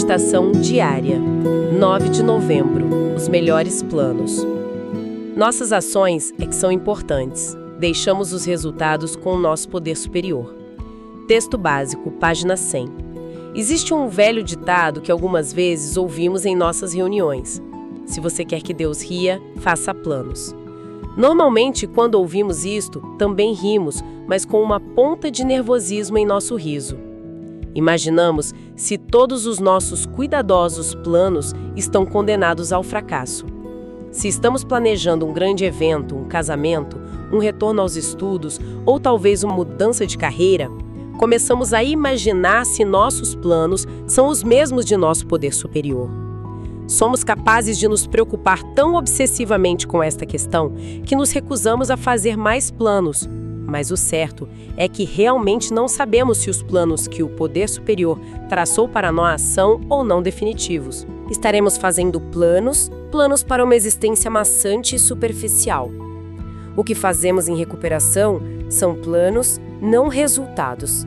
Meditação diária, 9 de novembro. Os melhores planos. Nossas ações é que são importantes. Deixamos os resultados com o nosso poder superior. Texto básico, página 100. Existe um velho ditado que algumas vezes ouvimos em nossas reuniões. Se você quer que Deus ria, faça planos. Normalmente, quando ouvimos isto, também rimos, mas com uma ponta de nervosismo em nosso riso. Imaginamos se todos os nossos cuidadosos planos estão condenados ao fracasso. Se estamos planejando um grande evento, um casamento, um retorno aos estudos ou talvez uma mudança de carreira, começamos a imaginar se nossos planos são os mesmos de nosso poder superior. Somos capazes de nos preocupar tão obsessivamente com esta questão que nos recusamos a fazer mais planos. Mas o certo é que realmente não sabemos se os planos que o poder superior traçou para nós são ou não definitivos. Estaremos fazendo planos para uma existência maçante e superficial. O que fazemos em recuperação são planos, não resultados.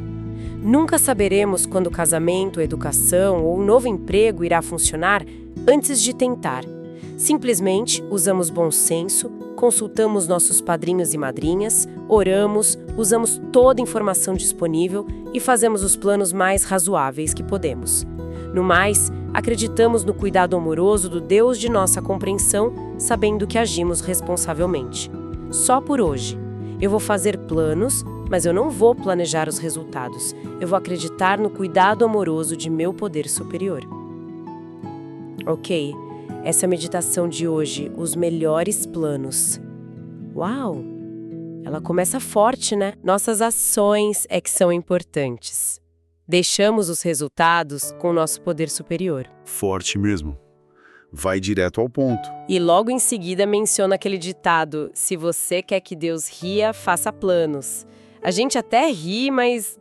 Nunca saberemos quando o casamento, educação ou um novo emprego irá funcionar antes de tentar. Simplesmente usamos bom senso, consultamos nossos padrinhos e madrinhas, oramos, usamos toda a informação disponível e fazemos os planos mais razoáveis que podemos. No mais, acreditamos no cuidado amoroso do Deus de nossa compreensão, sabendo que agimos responsavelmente. Só por hoje. Eu vou fazer planos, mas eu não vou planejar os resultados. Eu vou acreditar no cuidado amoroso de meu poder superior. Ok. Essa é a meditação de hoje, os melhores planos. Uau! Ela começa forte, né? Nossas ações é que são importantes. Deixamos os resultados com o nosso poder superior. Forte mesmo. Vai direto ao ponto. E logo em seguida menciona aquele ditado, se você quer que Deus ria, faça planos. A gente até ri, mas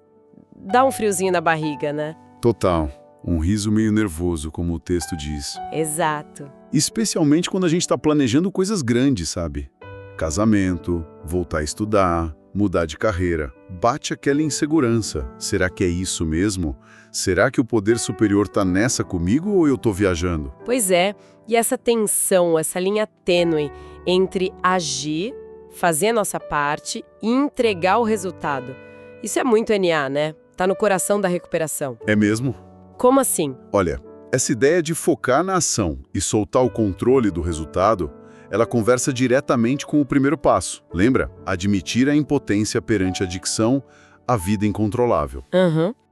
dá um friozinho na barriga, né? Total. Um riso meio nervoso, como o texto diz. Exato. Especialmente quando a gente está planejando coisas grandes, sabe? Casamento, voltar a estudar, mudar de carreira. Bate aquela insegurança. Será que é isso mesmo? Será que o poder superior está nessa comigo ou eu estou viajando? Pois é. E essa tensão, essa linha tênue entre agir, fazer a nossa parte e entregar o resultado. Isso é muito NA, né? Tá no coração da recuperação. É mesmo? Como assim? Olha, essa ideia de focar na ação e soltar o controle do resultado, ela conversa diretamente com o primeiro passo. Lembra? Admitir a impotência perante a adicção, a vida incontrolável.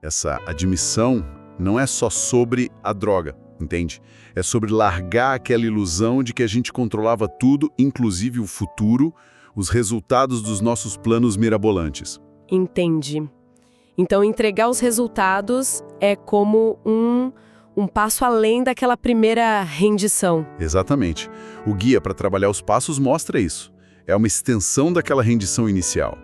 Essa admissão não é só sobre a droga, entende? É sobre largar aquela ilusão de que a gente controlava tudo, inclusive o futuro, os resultados dos nossos planos mirabolantes. Entendi. Então, entregar os resultados é como um passo além daquela primeira rendição. Exatamente. O guia para trabalhar os passos mostra isso. É uma extensão daquela rendição inicial.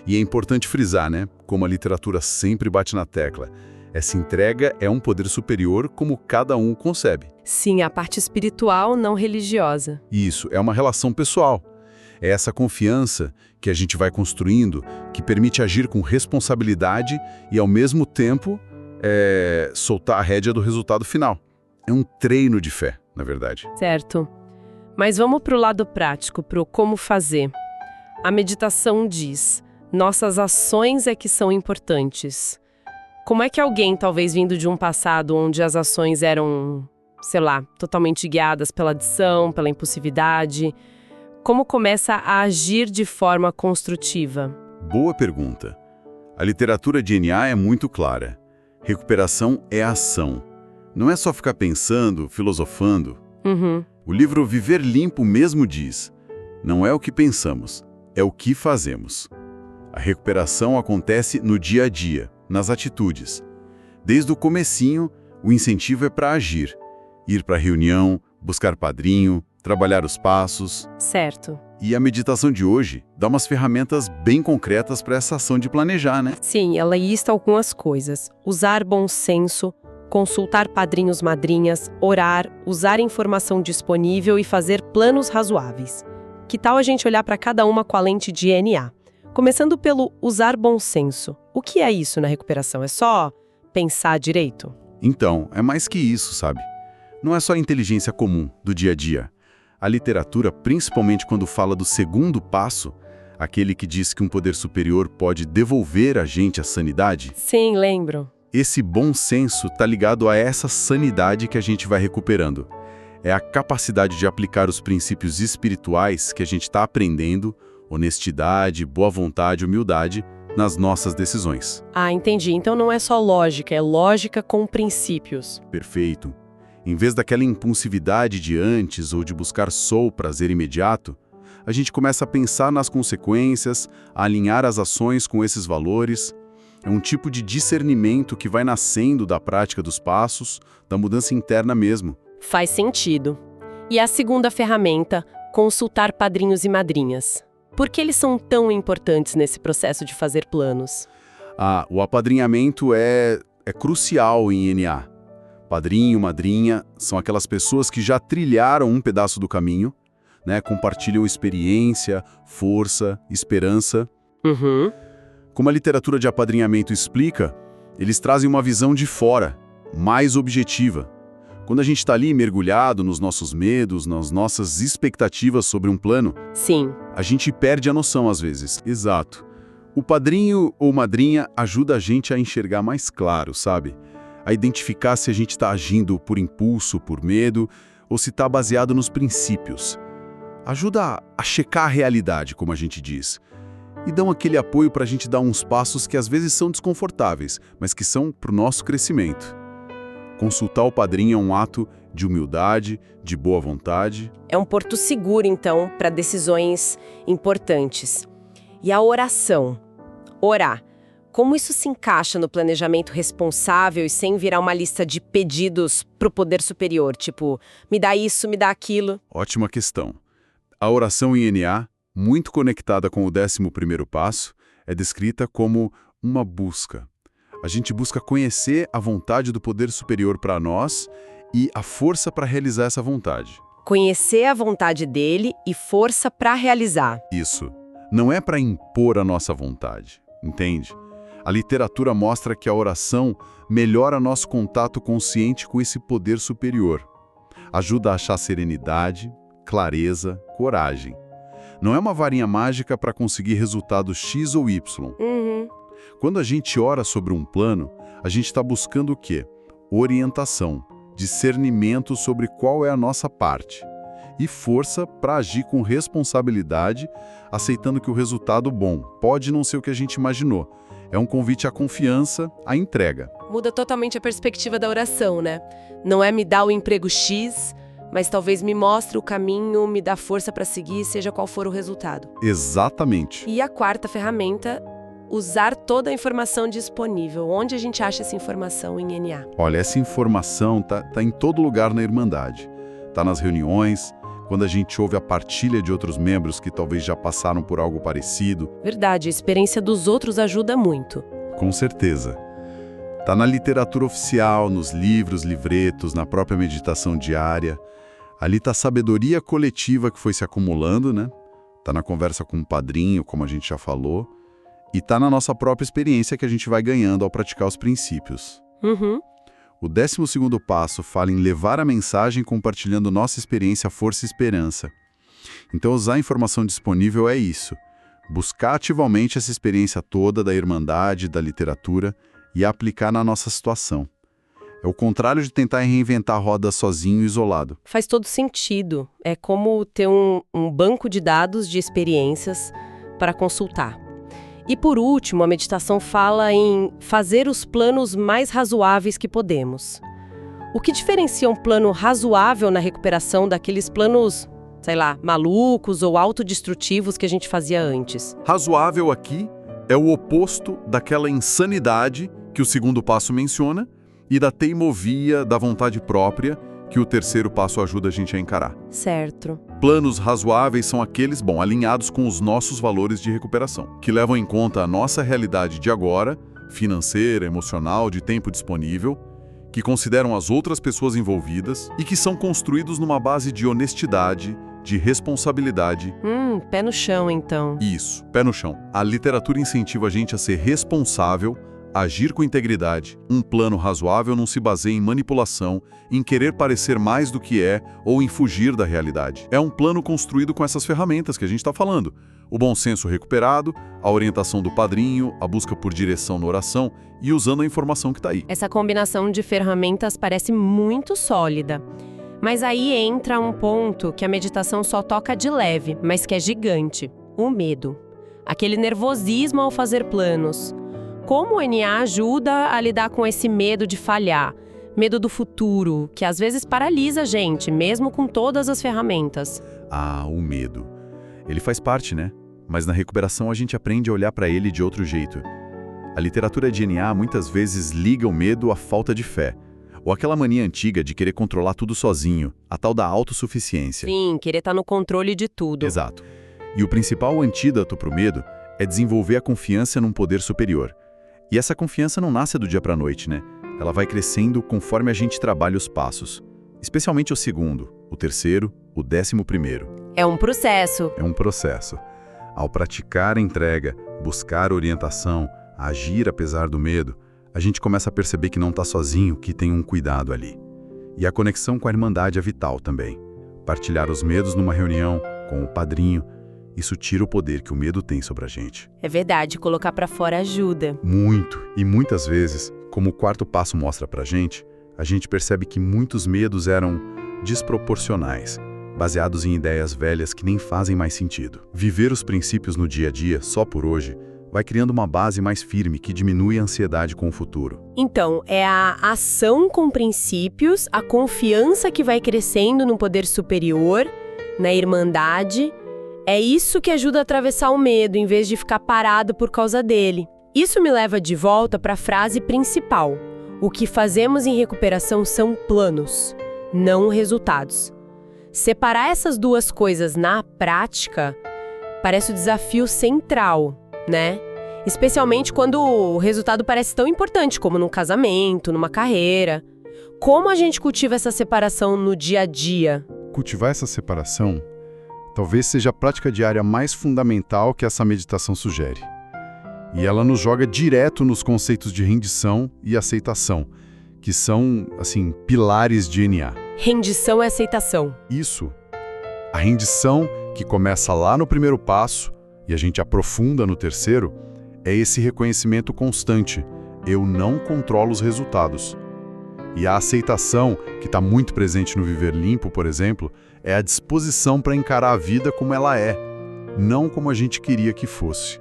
E é importante frisar, né? Como a literatura sempre bate na tecla. Essa entrega é um poder superior como cada um concebe. Sim, a parte espiritual, não religiosa. Isso, é uma relação pessoal. É essa confiança que a gente vai construindo, que permite agir com responsabilidade e, ao mesmo tempo, soltar a rédea do resultado final. É um treino de fé, na verdade. Certo. Mas vamos para o lado prático, para o como fazer. A meditação diz, nossas ações é que são importantes. Como é que alguém, talvez vindo de um passado onde as ações eram, sei lá, totalmente guiadas pela adição, pela impulsividade, como começa a agir de forma construtiva? Boa pergunta. A literatura de NA é muito clara. Recuperação é ação. Não é só ficar pensando, filosofando. O livro Viver Limpo mesmo diz, não é o que pensamos, é o que fazemos. A recuperação acontece no dia a dia, nas atitudes. Desde o comecinho, o incentivo é para agir. Ir para a reunião, buscar padrinho, trabalhar os passos. Certo. E a meditação de hoje dá umas ferramentas bem concretas para essa ação de planejar, né? Sim, ela lista algumas coisas. Usar bom senso, consultar padrinhos, madrinhas, orar, usar informação disponível e fazer planos razoáveis. Que tal a gente olhar para cada uma com a lente de NA? Começando pelo usar bom senso. O que é isso na recuperação? É só pensar direito? Então, é mais que isso, sabe? Não é só inteligência comum, do dia a dia. A literatura, principalmente quando fala do segundo passo, aquele que diz que um poder superior pode devolver a gente a sanidade. Sim, lembro. Esse bom senso está ligado a essa sanidade que a gente vai recuperando. É a capacidade de aplicar os princípios espirituais que a gente está aprendendo, honestidade, boa vontade, humildade, nas nossas decisões. Ah, entendi. Então não é só lógica, é lógica com princípios. Perfeito. Em vez daquela impulsividade de antes ou de buscar só o prazer imediato, a gente começa a pensar nas consequências, a alinhar as ações com esses valores. É um tipo de discernimento que vai nascendo da prática dos passos, da mudança interna mesmo. Faz sentido. E a segunda ferramenta, consultar padrinhos e madrinhas. Por que eles são tão importantes nesse processo de fazer planos? O apadrinhamento é crucial em NA. Padrinho, madrinha, são aquelas pessoas que já trilharam um pedaço do caminho, né? Compartilham experiência, força, esperança. Uhum. Como a literatura de apadrinhamento explica, eles trazem uma visão de fora, mais objetiva. Quando a gente está ali mergulhado nos nossos medos, nas nossas expectativas sobre um plano, Sim. a gente perde a noção às vezes. Exato. O padrinho ou madrinha ajuda a gente a enxergar mais claro, sabe? A identificar se a gente está agindo por impulso, por medo, ou se está baseado nos princípios. Ajuda a checar a realidade, como a gente diz. E dão aquele apoio para a gente dar uns passos que às vezes são desconfortáveis, mas que são para o nosso crescimento. Consultar o padrinho é um ato de humildade, de boa vontade. É um porto seguro, então, para decisões importantes. E a oração. Orar. Como isso se encaixa no planejamento responsável e sem virar uma lista de pedidos para o poder superior? Tipo, me dá isso, me dá aquilo. Ótima questão. A oração em NA, muito conectada com o 11º passo, é descrita como uma busca. A gente busca conhecer a vontade do poder superior para nós e a força para realizar essa vontade. Conhecer a vontade dele e força para realizar. Isso. Não é para impor a nossa vontade, entende? A literatura mostra que a oração melhora nosso contato consciente com esse poder superior. Ajuda a achar serenidade, clareza, coragem. Não é uma varinha mágica para conseguir resultado X ou Y. Uhum. Quando a gente ora sobre um plano, a gente está buscando o quê? Orientação, discernimento sobre qual é a nossa parte e força para agir com responsabilidade, aceitando que o resultado bom pode não ser o que a gente imaginou. É um convite à confiança, à entrega. Muda totalmente a perspectiva da oração, né? Não é me dar o emprego X, mas talvez me mostre o caminho, me dá força para seguir, seja qual for o resultado. Exatamente. E a quarta ferramenta, usar toda a informação disponível. Onde a gente acha essa informação em NA? Olha, essa informação tá em todo lugar na Irmandade. Tá nas reuniões, quando a gente ouve a partilha de outros membros que talvez já passaram por algo parecido. Verdade, a experiência dos outros ajuda muito. Com certeza. Tá na literatura oficial, nos livros, livretos, na própria meditação diária. Ali tá a sabedoria coletiva que foi se acumulando, né? Tá na conversa com o padrinho, como a gente já falou. E tá na nossa própria experiência que a gente vai ganhando ao praticar os princípios. Uhum. O 12º passo fala em levar a mensagem compartilhando nossa experiência, força e esperança. Então, usar a informação disponível é isso. Buscar ativamente essa experiência toda da Irmandade, da literatura e aplicar na nossa situação. É o contrário de tentar reinventar a roda sozinho e isolado. Faz todo sentido. É como ter um banco de dados de experiências para consultar. E por último, a meditação fala em fazer os planos mais razoáveis que podemos. O que diferencia um plano razoável na recuperação daqueles planos, sei lá, malucos ou autodestrutivos que a gente fazia antes? Razoável aqui é o oposto daquela insanidade que o segundo passo menciona e da teimovia, da vontade própria, que o terceiro passo ajuda a gente a encarar. Certo. Planos razoáveis são aqueles, alinhados com os nossos valores de recuperação, que levam em conta a nossa realidade de agora, financeira, emocional, de tempo disponível, que consideram as outras pessoas envolvidas e que são construídos numa base de honestidade, de responsabilidade. Pé no chão, então. Isso, pé no chão. A literatura incentiva a gente a ser responsável, Agir com integridade. Um plano razoável não se baseia em manipulação, em querer parecer mais do que é ou em fugir da realidade. É um plano construído com essas ferramentas que a gente está falando. O bom senso recuperado, a orientação do padrinho, a busca por direção na oração e usando a informação que está aí. Essa combinação de ferramentas parece muito sólida. Mas aí entra um ponto que a meditação só toca de leve, mas que é gigante: o medo. Aquele nervosismo ao fazer planos. Como o NA ajuda a lidar com esse medo de falhar? Medo do futuro, que às vezes paralisa a gente, mesmo com todas as ferramentas. O medo. Ele faz parte, né? Mas na recuperação a gente aprende a olhar para ele de outro jeito. A literatura de NA muitas vezes liga o medo à falta de fé. Ou aquela mania antiga de querer controlar tudo sozinho, a tal da autossuficiência. Sim, querer estar no controle de tudo. Exato. E o principal antídoto para o medo é desenvolver a confiança num poder superior. E essa confiança não nasce do dia para a noite, né? Ela vai crescendo conforme a gente trabalha os passos. Especialmente o segundo, o terceiro, o 11º. É um processo. É um processo. Ao praticar a entrega, buscar orientação, agir apesar do medo, a gente começa a perceber que não está sozinho, que tem um cuidado ali. E a conexão com a Irmandade é vital também. Partilhar os medos numa reunião, com o padrinho, isso tira o poder que o medo tem sobre a gente. É verdade, colocar pra fora ajuda. Muito. E muitas vezes, como o quarto passo mostra pra gente, a gente percebe que muitos medos eram desproporcionais, baseados em ideias velhas que nem fazem mais sentido. Viver os princípios no dia a dia, só por hoje, vai criando uma base mais firme que diminui a ansiedade com o futuro. Então, é a ação com princípios, a confiança que vai crescendo no poder superior, na Irmandade. É isso que ajuda a atravessar o medo, em vez de ficar parado por causa dele. Isso me leva de volta para a frase principal. O que fazemos em recuperação são planos, não resultados. Separar essas duas coisas na prática parece o desafio central, né? Especialmente quando o resultado parece tão importante, como num casamento, numa carreira. Como a gente cultiva essa separação no dia a dia? Cultivar essa separação talvez seja a prática diária mais fundamental que essa meditação sugere. E ela nos joga direto nos conceitos de rendição e aceitação, que são, assim, pilares de NA. Rendição e aceitação. Isso. A rendição, que começa lá no primeiro passo, e a gente aprofunda no terceiro, é esse reconhecimento constante. Eu não controlo os resultados. E a aceitação, que está muito presente no Viver Limpo, por exemplo, é a disposição para encarar a vida como ela é, não como a gente queria que fosse.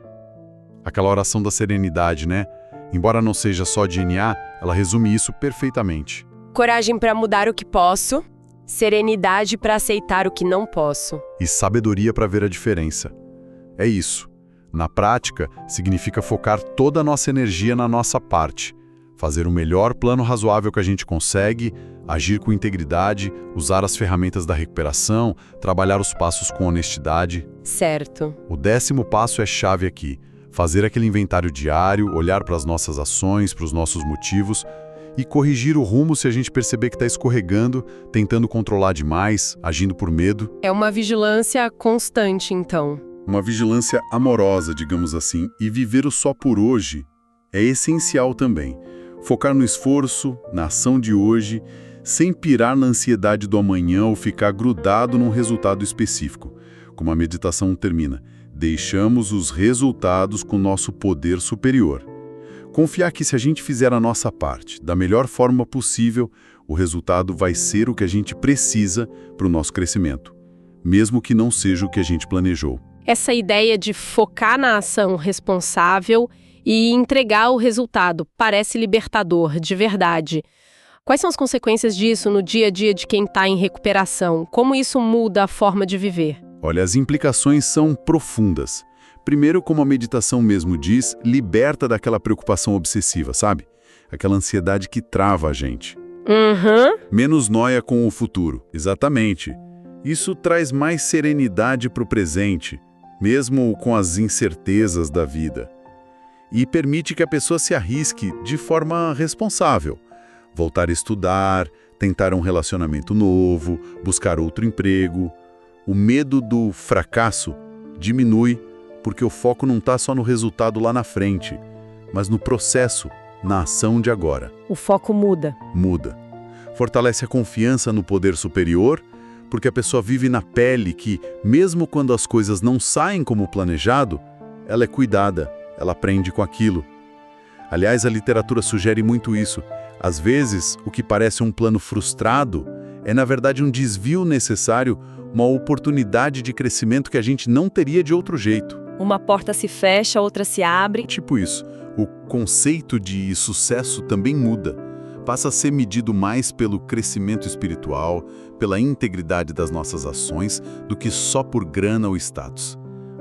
Aquela oração da serenidade, né? Embora não seja só de NA, ela resume isso perfeitamente. Coragem para mudar o que posso, serenidade para aceitar o que não posso. E sabedoria para ver a diferença. É isso. Na prática, significa focar toda a nossa energia na nossa parte. Fazer o melhor plano razoável que a gente consegue, agir com integridade, usar as ferramentas da recuperação, trabalhar os passos com honestidade. Certo. O 10º passo é chave aqui. Fazer aquele inventário diário, olhar para as nossas ações, para os nossos motivos e corrigir o rumo se a gente perceber que está escorregando, tentando controlar demais, agindo por medo. É uma vigilância constante, então. Uma vigilância amorosa, digamos assim, e viver o só por hoje é essencial também. Focar no esforço, na ação de hoje, sem pirar na ansiedade do amanhã ou ficar grudado num resultado específico. Como a meditação termina, deixamos os resultados com nosso poder superior. Confiar que se a gente fizer a nossa parte da melhor forma possível, o resultado vai ser o que a gente precisa para o nosso crescimento, mesmo que não seja o que a gente planejou. Essa ideia de focar na ação responsável e entregar o resultado parece libertador, de verdade. Quais são as consequências disso no dia a dia de quem está em recuperação? Como isso muda a forma de viver? Olha, as implicações são profundas. Primeiro, como a meditação mesmo diz, liberta daquela preocupação obsessiva, sabe? Aquela ansiedade que trava a gente. Menos nóia com o futuro. Exatamente. Isso traz mais serenidade para o presente, mesmo com as incertezas da vida. E permite que a pessoa se arrisque de forma responsável. Voltar a estudar, tentar um relacionamento novo, buscar outro emprego. O medo do fracasso diminui porque o foco não está só no resultado lá na frente, mas no processo, na ação de agora. O foco muda. Muda. Fortalece a confiança no poder superior, porque a pessoa vive na pele que, mesmo quando as coisas não saem como planejado, ela é cuidada, ela aprende com aquilo. Aliás, a literatura sugere muito isso. Às vezes, o que parece um plano frustrado é, na verdade, um desvio necessário, uma oportunidade de crescimento que a gente não teria de outro jeito. Uma porta se fecha, outra se abre. Tipo isso. O conceito de sucesso também muda. Passa a ser medido mais pelo crescimento espiritual, pela integridade das nossas ações, do que só por grana ou status.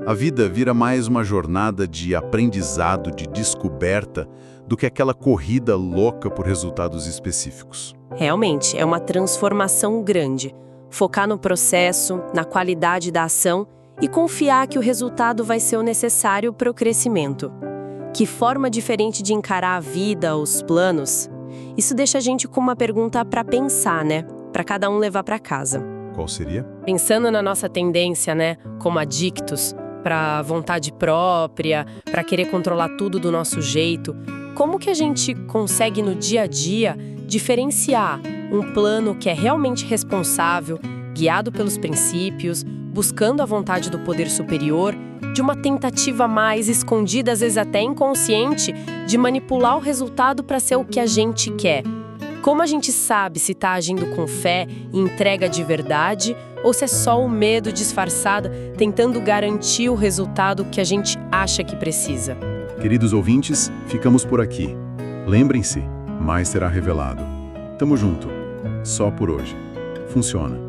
A vida vira mais uma jornada de aprendizado, de descoberta, do que aquela corrida louca por resultados específicos. Realmente, é uma transformação grande. Focar no processo, na qualidade da ação e confiar que o resultado vai ser o necessário para o crescimento. Que forma diferente de encarar a vida, os planos? Isso deixa a gente com uma pergunta para pensar, né? Para cada um levar para casa. Qual seria? Pensando na nossa tendência, né? Como adictos, para vontade própria, para querer controlar tudo do nosso jeito, como que a gente consegue no dia a dia diferenciar um plano que é realmente responsável, guiado pelos princípios, buscando a vontade do poder superior, de uma tentativa mais escondida, às vezes até inconsciente, de manipular o resultado para ser o que a gente quer? Como a gente sabe se está agindo com fé e entrega de verdade ou se é só o medo disfarçado tentando garantir o resultado que a gente acha que precisa? Queridos ouvintes, ficamos por aqui. Lembrem-se, mais será revelado. Tamo junto. Só por hoje. Funciona.